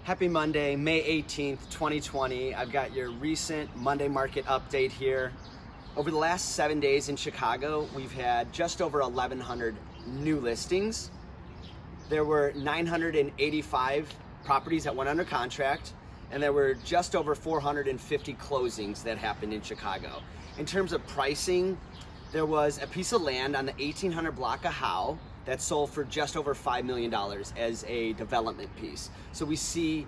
Happy Monday, May 18th, 2020. I've got your recent Monday market update here. Over the last 7 days in Chicago, we've had just over 1,100 new listings. There were 985 properties that went under contract, and there were just over 450 closings that happened in Chicago. In terms of pricing, there was a piece of land on the 1800 block of Howe that sold for just over $5 million as a development piece. So we see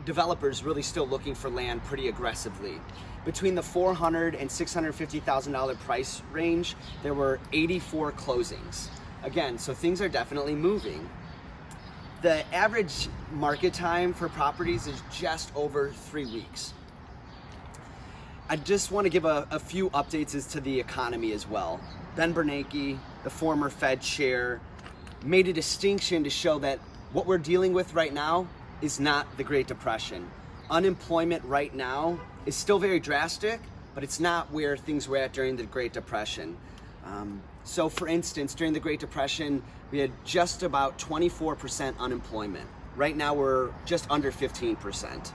developers really still looking for land pretty aggressively. Between the $400,000 and $650,000 price range, there were 84 closings. Again, so things are definitely moving. The average market time for properties is just over 3 weeks. I just want to give a few updates as to the economy as well. Ben Bernanke, the former Fed chair, made a distinction to show that what we're dealing with right now is not the Great Depression. Unemployment right now is still very drastic, but it's not where things were at during the Great Depression. So for instance, during the Great Depression, we had just about 24% unemployment. Right now we're just under 15%.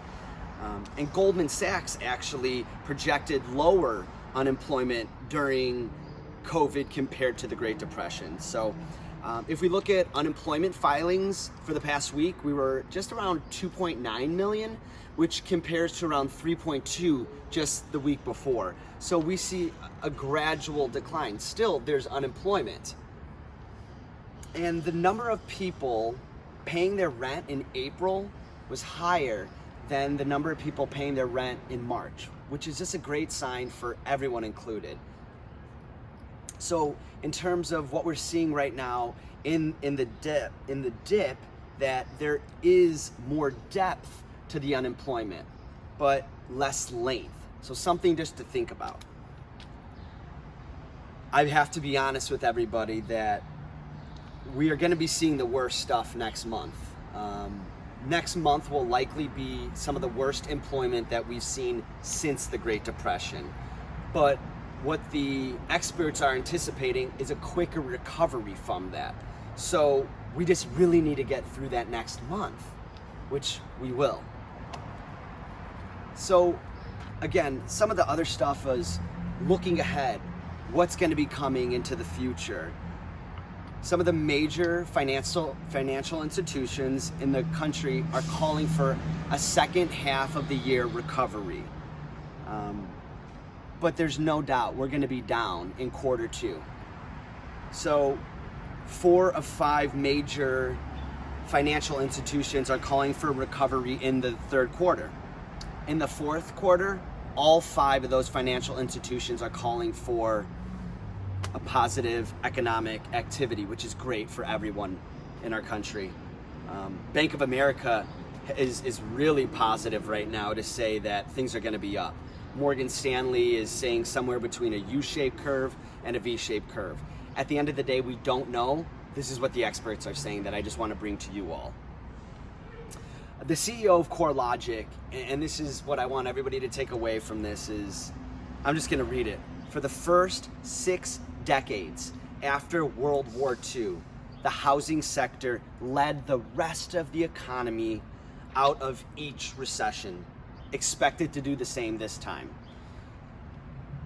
And Goldman Sachs actually projected lower unemployment during COVID compared to the Great Depression. So if we look at unemployment filings for the past week, we were just around 2.9 million, which compares to around 3.2 just the week before. So we see a gradual decline. Still, there's unemployment. And the number of people paying their rent in April was higher than the number of people paying their rent in March, which is just a great sign for everyone included. So in terms of what we're seeing right now in the dip, that there is more depth to the unemployment, but less length. So something just to think about. I have to be honest with everybody that we are going to be seeing the worst stuff next month. Next month will likely be some of the worst employment that we've seen since the Great Depression. But what the experts are anticipating is a quicker recovery from that. So we just really need to get through that next month, which we will. So again, some of the other stuff is looking ahead, what's going to be coming into the future. Some of the major financial institutions in the country are calling for a second half of the year recovery. But there's no doubt we're going to be down in quarter two. So 4 of 5 major financial institutions are calling for recovery in the third quarter. In the fourth quarter, all 5 of those financial institutions are calling for a positive economic activity, which is great for everyone in our country. Bank of America is really positive right now to say that things are going to be up. Morgan Stanley is saying somewhere between a U-shaped curve and a V-shaped curve. At the end of the day, we don't know. This is what the experts are saying that I just want to bring to you all. The CEO of CoreLogic, and this is what I want everybody to take away from this, is I'm just going to read it. For the first 6 decades after World War II, the housing sector led the rest of the economy out of each recession, expected to do the same this time.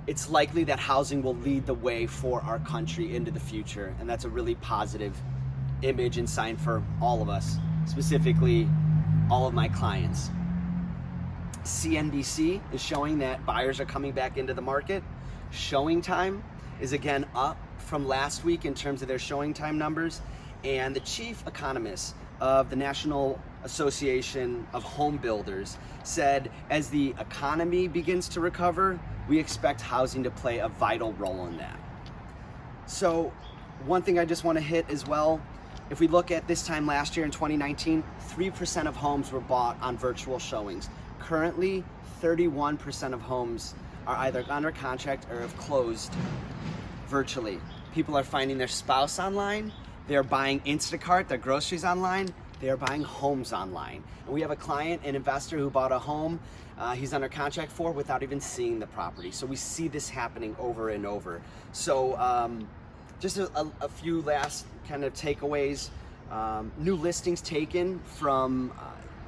It's likely that housing will lead the way for our country into the future, and that's a really positive image and sign for all of us, specifically all of my clients. CNBC is showing that buyers are coming back into the market. Showing time is again up from last week in terms of their showing time numbers, and the chief economist of the National Association of Home Builders said as the economy begins to recover, we expect housing to play a vital role in that. So one thing I just want to hit as well, if we look at this time last year in 2019, 3% of homes were bought on virtual showings. Currently, 31% of homes are either under contract or have closed virtually. People are finding their spouse online, they're buying Instacart, their groceries online, they are buying homes online. And we have a client, an investor who bought a home he's under contract for without even seeing the property. So we see this happening over and over. So just a few last kind of takeaways. New listings taken from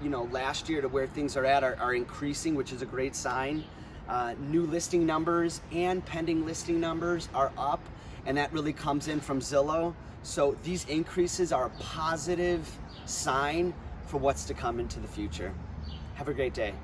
last year to where things are at are increasing, which is a great sign. New listing numbers and pending listing numbers are up, and that really comes in from Zillow. So these increases are a positive sign for what's to come into the future. Have a great day.